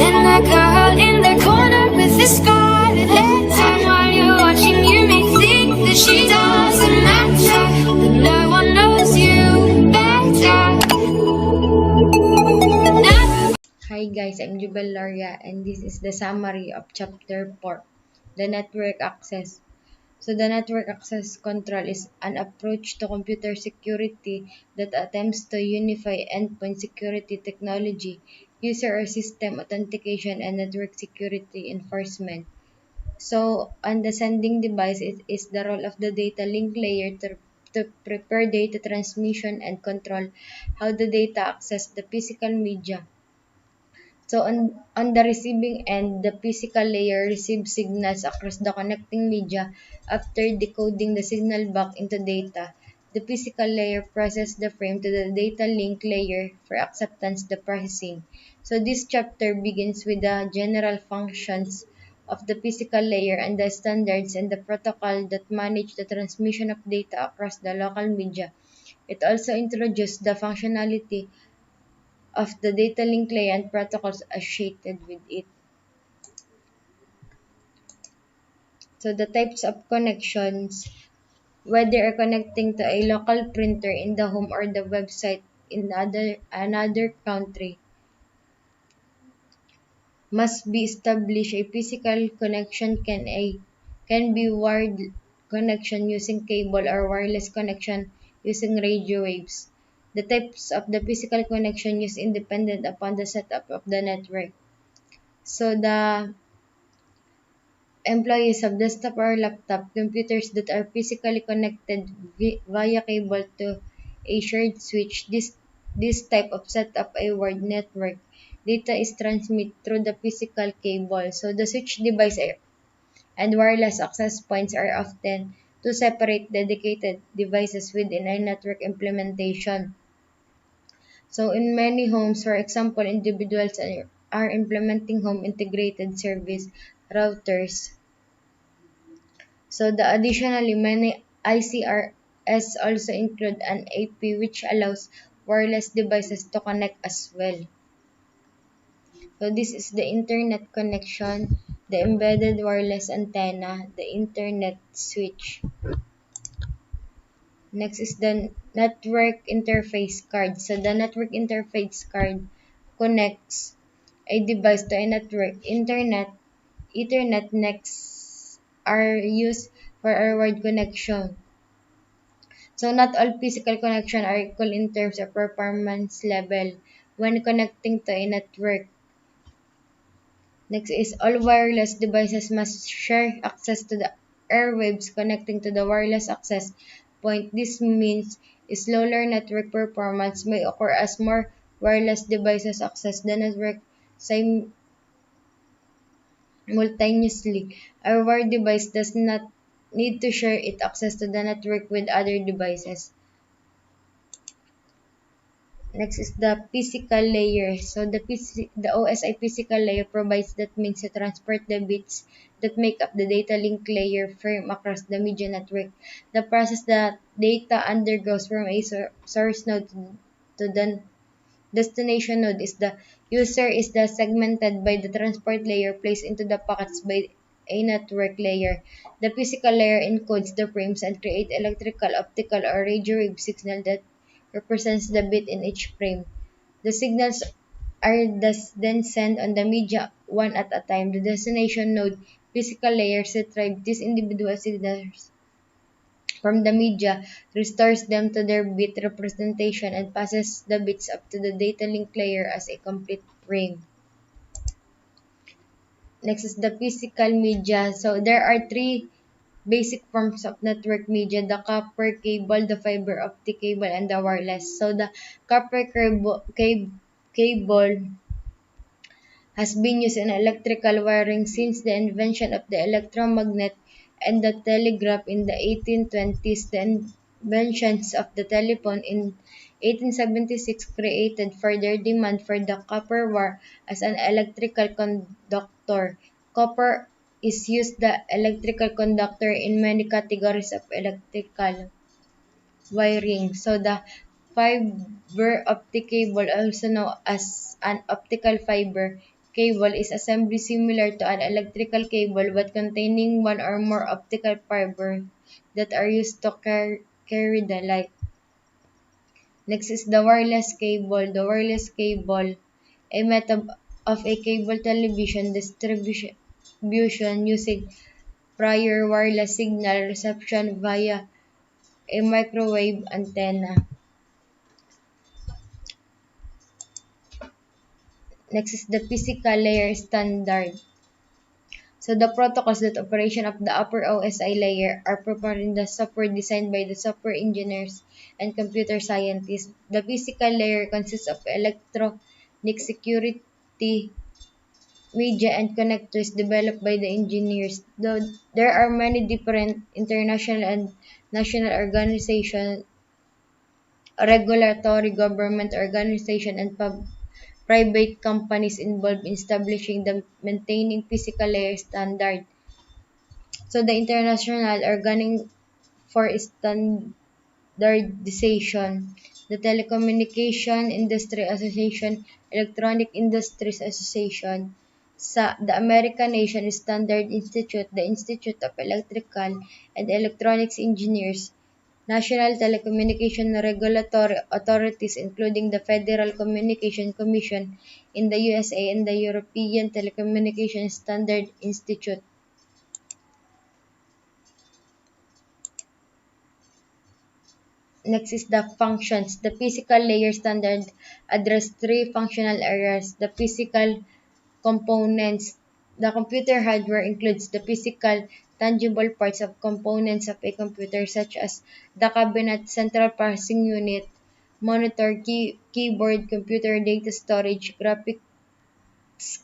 Then the girl in the corner with the scarlet letter. While you're watching, you may think that she doesn't matter, but no one knows you better. Hi guys, I'm Jubel Laria and this is the summary of Chapter 4, the network access. So the network access control is an approach to computer security that attempts to unify endpoint security technology, user or system authentication, and network security enforcement. So on the sending device, it is the role of the data link layer to prepare data transmission and control how the data access the physical media. So on the receiving end, the physical layer receives signals across the connecting media. After decoding the signal back into data, the physical layer processes the frame to the data link layer for acceptance the processing. So this chapter begins with the general functions of the physical layer and the standards and the protocol that manage the transmission of data across the local media. It also introduces the functionality of the data link layer and protocols associated with it. So the types of connections, whether are connecting to a local printer in the home or the website in another country, must be established. A physical connection can be wired connection using cable or wireless connection using radio waves. The types of the physical connection is independent upon the setup of the network. So the employees of desktop or laptop computers that are physically connected via cable to a shared switch. This type of setup a wired network. Data is transmitted through the physical cable. So the switch device and wireless access points are often two separate dedicated devices within a network implementation. So in many homes, for example, individuals are implementing home integrated service routers. So the additionally many ICRS also include an AP which allows wireless devices to connect as well. So this is the internet connection, the embedded wireless antenna, the internet switch. Next is the network interface card. So the network interface card connects a device to a network. Ethernet nects are used for a wired connection. So not all physical connections are equal in terms of performance level when connecting to a network. Next is all wireless devices must share access to the airwaves connecting to the wireless access point. This means slower network performance may occur as more wireless devices access the network simultaneously. A wired device does not need to share its access to the network with other devices. Next is the physical layer. So the OSI physical layer provides that means to transport the bits that make up the data link layer frame across the media network. The process that data undergoes from a source node to the destination node is the user is the segmented by the transport layer placed into the packets by a network layer. The physical layer encodes the frames and create electrical, optical, or radio wave signal that represents the bit in each frame. The signals are then sent on the media one at a time. The destination node physical layers retrieve these individual signals from the media, restores them to their bit representation, and passes the bits up to the data link layer as a complete frame. Next is the physical media. So there are three basic forms of network media: the copper cable, the fiber optic cable, and the wireless. So the copper cable has been used in electrical wiring since the invention of the electromagnet and the telegraph in the 1820s. The inventions of the telephone in 1876 created further demand for the copper wire as an electrical conductor. Copper is used the electrical conductor in many categories of electrical wiring. So the fiber optic cable, also known as an optical fiber, cable is assembly similar to an electrical cable but containing one or more optical fibers that are used to carry the light. Next is the wireless cable. The wireless cable, a method of a cable television distribution using prior wireless signal reception via a microwave antenna. Next is the physical layer standard. So the protocols that operation of the upper OSI layer are prepared in the software designed by the software engineers and computer scientists. The physical layer consists of electronic security, media, and connectors developed by the engineers. Though there are many different international and national organizations, regulatory government organizations, and private companies involved in establishing the maintaining physical layer standard. So the International Organic for Standardization, the Telecommunication Industry Association, Electronic Industries Association, the American Nation Standard Institute, the Institute of Electrical and Electronics Engineers, national telecommunication regulatory authorities including the Federal Communication Commission in the USA and the European Telecommunication Standard Institute. Next is the functions. The physical layer standard address three functional areas. The physical components. The computer hardware includes the physical, tangible parts of components of a computer such as the cabinet, central processing unit, monitor, keyboard, computer data storage, graphics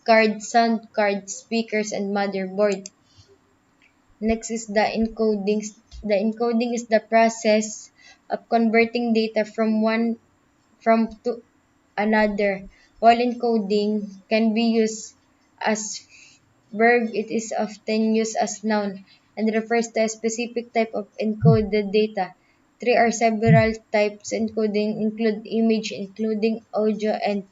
card, sound card, speakers, and motherboard. Next is the encoding. The encoding is the process of converting data from to another. While encoding can be used as verb, it is often used as noun and refers to a specific type of encoded data. Three or several types encoding include image including audio and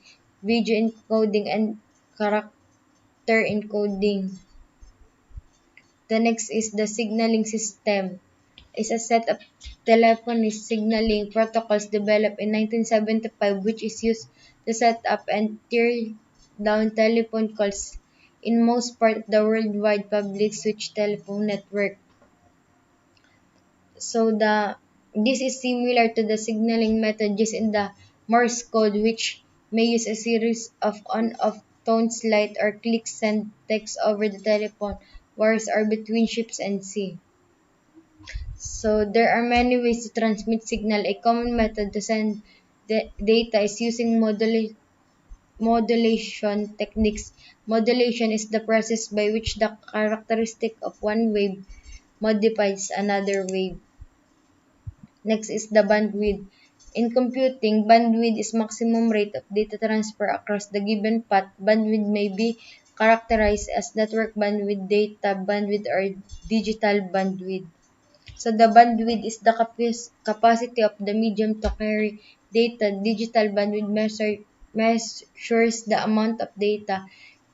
video encoding and character encoding. The next is the signaling system. Is a set of telephony signaling protocols developed in 1975 which is used to set up and tear down telephone calls in most part of the worldwide public switch telephone network. So this is similar to the signaling method used in the Morse code which may use a series of on-off tones, light or clicks send text over the telephone wires or between ships and sea. So there are many ways to transmit signal. A common method to send the data is using modulation techniques. Modulation is the process by which the characteristic of one wave modifies another wave. Next is the bandwidth. In computing, bandwidth is maximum rate of data transfer across the given path. Bandwidth may be characterized as network bandwidth, data bandwidth, or digital bandwidth. So the bandwidth is the capacity of the medium to carry data. Digital bandwidth measures the amount of data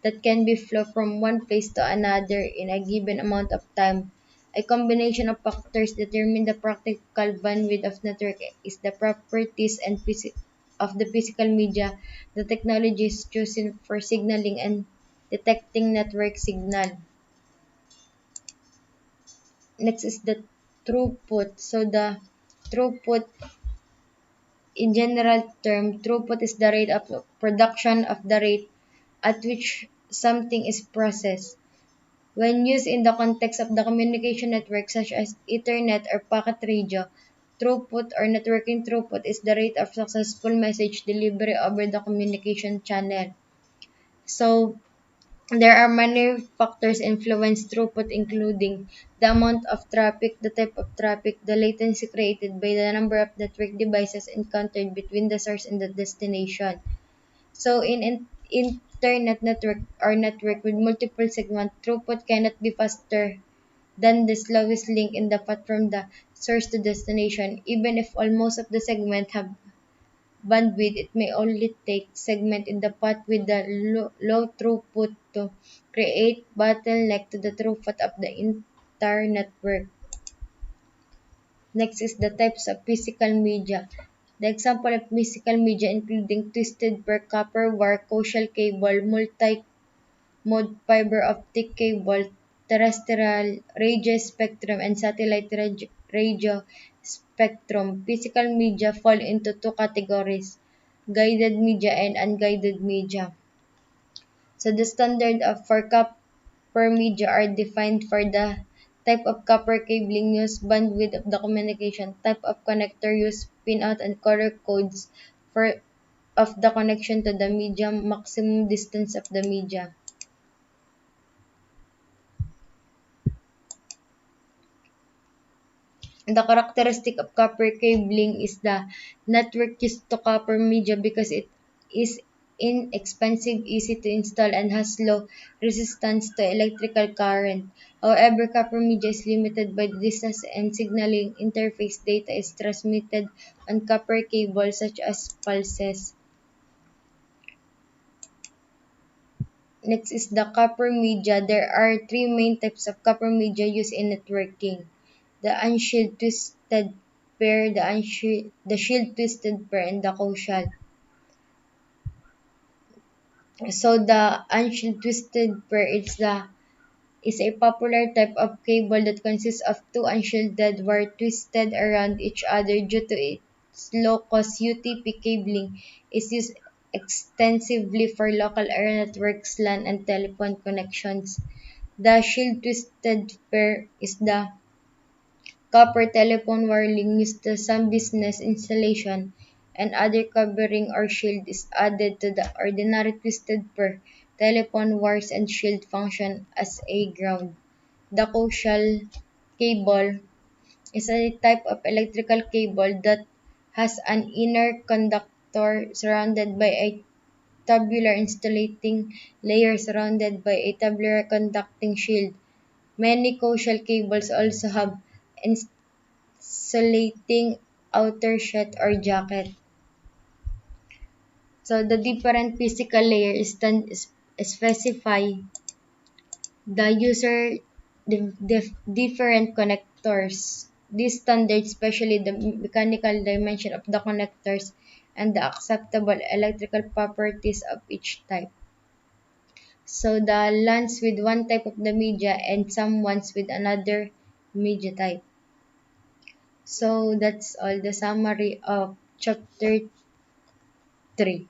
that can be flow from one place to another in a given amount of time. A combination of factors determine the practical bandwidth of network is the properties and of the physical media, the technologies chosen for signaling and detecting network signal. Next is the throughput. So the throughput, in general term, throughput is the rate of production of the rate at which something is processed. When used in the context of the communication network such as Ethernet or packet radio, throughput or networking throughput is the rate of successful message delivery over the communication channel. So there are many factors influence throughput including the amount of traffic, the type of traffic, the latency created by the number of network devices encountered between the source and the destination. So in internet network or network with multiple segments, throughput cannot be faster than the slowest link in the path from the source to destination, even if almost of the segment have bandwidth, it may only take segment in the path with the low throughput to create bottleneck to the throughput of the entire network. Next is the types of physical media. The example of physical media including twisted pair copper wire, coaxial cable, multi-mode fiber optic cable, terrestrial radio spectrum, and satellite radio spectrum. Physical media fall into two categories: guided media and unguided media. So the standard of for copper media are defined for the type of copper cabling used, bandwidth of the communication, type of connector used, pinout and color codes for of the connection to the medium, maximum distance of the media. The characteristic of copper cabling is the network used to copper media because it is inexpensive, easy to install, and has low resistance to electrical current. However, copper media is limited by the distance and signaling interface. Data is transmitted on copper cables such as pulses. Next is the copper media. There are three main types of copper media used in networking: the unshielded twisted pair, the shield twisted pair, and the coaxial. So the unshielded twisted pair is a popular type of cable that consists of two unshielded wire twisted around each other due to its low cost. UTP cabling is used extensively for local area networks, LAN, and telephone connections. The shield twisted pair is the copper telephone wiring used to some business installation, and other covering or shield is added to the ordinary twisted pair telephone wires and shield function as a ground. The coaxial cable is a type of electrical cable that has an inner conductor surrounded by a tubular insulating layer surrounded by a tubular conducting shield. Many coaxial cables also have insulating outer sheath or jacket. So the different physical layers specify the user different connectors. This standard, especially the mechanical dimension of the connectors and the acceptable electrical properties of each type. So the LANs with one type of the media and some ones with another media type. So that's all the summary of chapter 3.